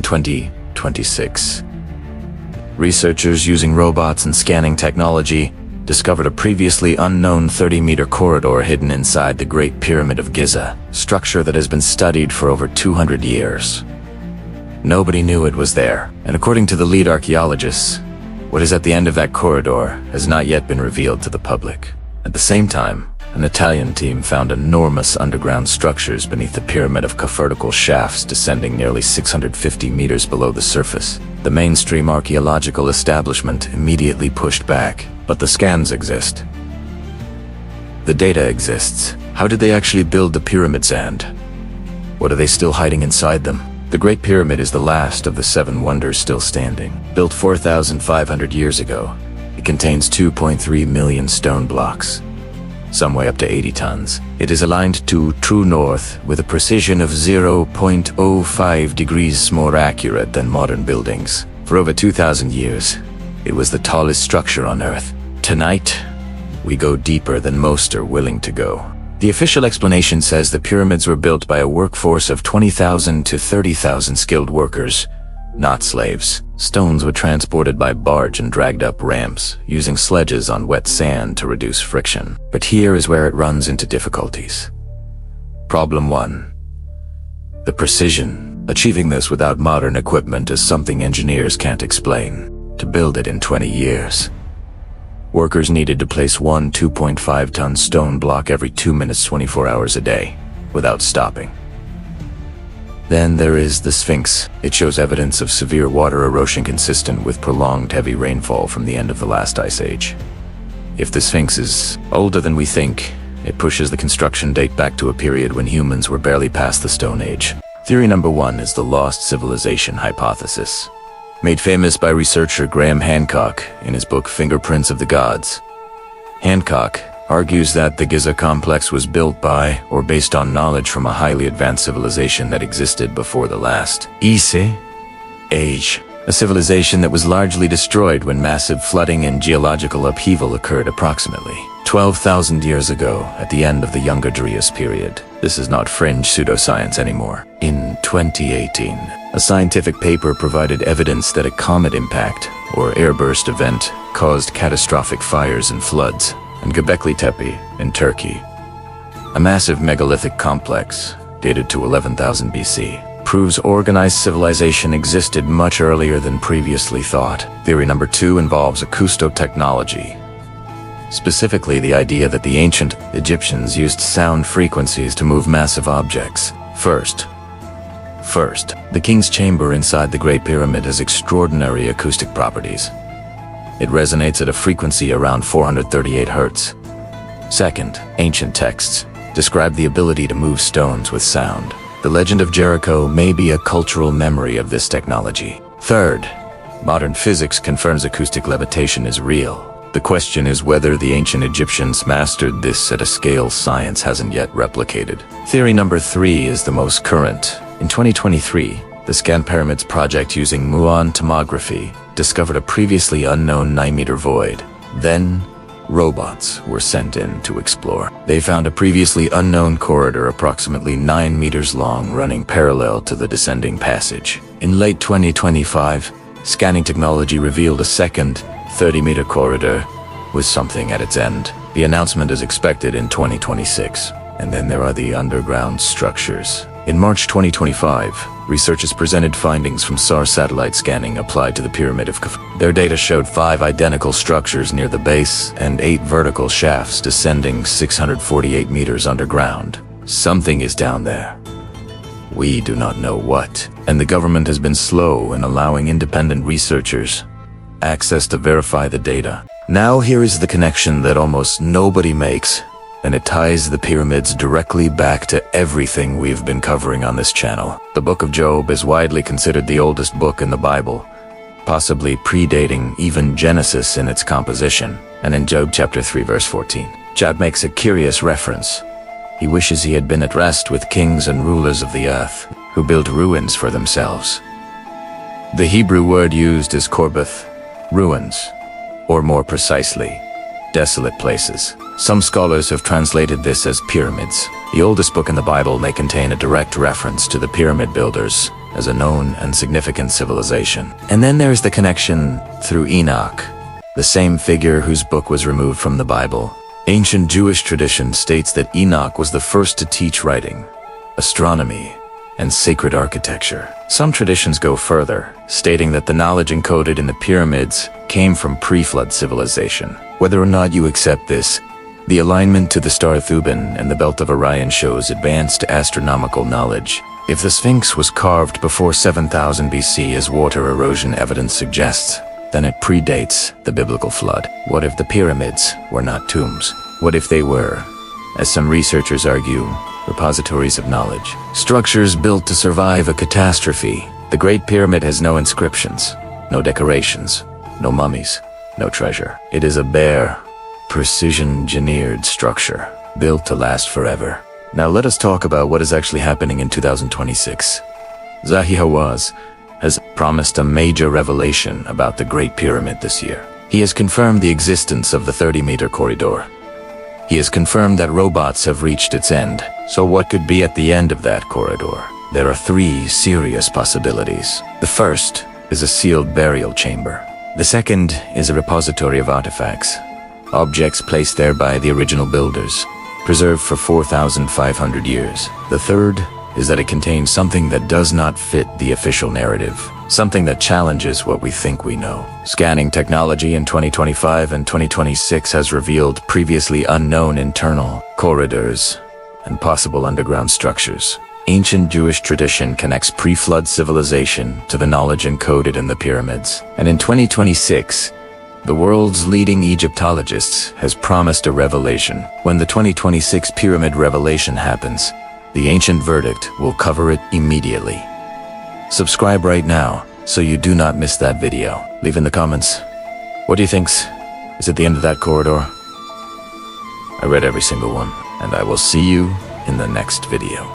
2026. Researchers using robots and scanning technology discovered a previously unknown 30-meter corridor hidden inside the Great Pyramid of Giza, a structure that has been studied for over 200 years. Nobody knew it was there, and according to the lead archaeologists, what is at the end of that corridor has not yet been revealed to the public. At the same time, an Italian team found enormous underground structures beneath the Pyramid of Khafre, vertical shafts descending nearly 650 meters below the surface. The mainstream archaeological establishment immediately pushed back, but the scans exist. The data exists. How did they actually build the pyramids, and what are they still hiding inside them? The Great Pyramid is the last of the 7 wonders still standing. Built 4,500 years ago, it contains 2.3 million stone blocks, some weigh up to 80 tons. It is aligned to true north with a precision of 0.05 degrees more accurate than modern buildings. For over 2,000 years, it was the tallest structure on Earth. Tonight, we go deeper than most are willing to go. The official explanation says the pyramids were built by a workforce of 20,000 to 30,000 skilled workers, not slaves. Stones were transported by barge and dragged up ramps, using sledges on wet sand to reduce friction. But here is where it runs into difficulties. Problem 1. The precision. Achieving this without modern equipment is something engineers can't explain. To build it in 20 years, workers needed to place one 2.5-ton stone block every 2 minutes 24 hours a day, without stopping. Then there is the Sphinx. It shows evidence of severe water erosion consistent with prolonged heavy rainfall from the end of the last ice age. If the Sphinx is older than we think, it pushes the construction date back to a period when humans were barely past the Stone Age. Theory number 1 is the lost civilization hypothesis, made famous by researcher Graham Hancock in his book Fingerprints of the Gods. Hancock argues that the Giza complex was built by or based on knowledge from a highly advanced civilization that existed before the last Ice Age, a civilization that was largely destroyed when massive flooding and geological upheaval occurred approximately 12,000 years ago at the end of the Younger Dryas period. This is not fringe pseudoscience anymore. In 2018, a scientific paper provided evidence that a comet impact or airburst event caused catastrophic fires and floods in Göbekli Tepe in Turkey. A massive megalithic complex, dated to 11,000 BC, proves organized civilization existed much earlier than previously thought. Theory number 2 involves acoustotechnology, specifically the idea that the ancient Egyptians used sound frequencies to move massive objects. First, the king's chamber inside the Great Pyramid has extraordinary acoustic properties. It resonates at a frequency around 438 Hz. Second, ancient texts describe the ability to move stones with sound. The legend of Jericho may be a cultural memory of this technology. Third, modern physics confirms acoustic levitation is real. The question is whether the ancient Egyptians mastered this at a scale science hasn't yet replicated. Theory number 3 is the most current. In 2023, the Scan Pyramids project using muon tomography discovered a previously unknown 9-meter void. Then, robots were sent in to explore. They found a previously unknown corridor approximately 9 meters long running parallel to the descending passage. In late 2025, scanning technology revealed a second 30-meter corridor with something at its end. The announcement is expected in 2026. And then there are the underground structures. In March 2025, researchers presented findings from SAR satellite scanning applied to the Pyramid of Khafre. Their data showed 5 identical structures near the base and 8 vertical shafts descending 648 meters underground. Something is down there. We do not know what, and the government has been slow in allowing independent researchers access to verify the data. Now here is the connection that almost nobody makes, and it ties the pyramids directly back to everything we've been covering on this channel. The Book of Job is widely considered the oldest book in the Bible, possibly predating even Genesis in its composition. And in Job chapter 3 verse 14, Job makes a curious reference. He wishes he had been at rest with kings and rulers of the earth, who built ruins for themselves. The Hebrew word used is korbath, ruins, or more precisely, desolate places. Some scholars have translated this as pyramids. The oldest book in the Bible may contain a direct reference to the pyramid builders, as a known and significant civilization. And then there's the connection through Enoch, the same figure whose book was removed from the Bible. Ancient Jewish tradition states that Enoch was the first to teach writing, astronomy, and sacred architecture. Some traditions go further, stating that the knowledge encoded in the pyramids came from pre-flood civilization. Whether or not you accept this, the alignment to the star Thuban and the belt of Orion shows advanced astronomical knowledge. If the Sphinx was carved before 7000 BC as water erosion evidence suggests, then it predates the biblical flood. What if the pyramids were not tombs? What if they were, as some researchers argue, repositories of knowledge? Structures built to survive a catastrophe. The Great Pyramid has no inscriptions, no decorations, no mummies, no treasure. It is a bare, precision-engineered structure, built to last forever. Now let us talk about what is actually happening in 2026. Zahi Hawass has promised a major revelation about the Great Pyramid this year. He has confirmed the existence of the 30-meter corridor. He has confirmed that robots have reached its end. So what could be at the end of that corridor? There are three serious possibilities. The first is a sealed burial chamber. The second is a repository of artifacts, objects placed there by the original builders, preserved for 4,500 years. The third is that it contains something that does not fit the official narrative, something that challenges what we think we know. Scanning technology in 2025 and 2026 has revealed previously unknown internal corridors and possible underground structures. Ancient Jewish tradition connects pre-flood civilization to the knowledge encoded in the pyramids. And in 2026, the world's leading Egyptologist has promised a revelation. When the 2026 pyramid revelation happens, the ancient verdict will cover it immediately. Subscribe right now so you do not miss that video. Leave in the comments, what do you think is at the end of that corridor? I read every single one, and I will see you in the next video.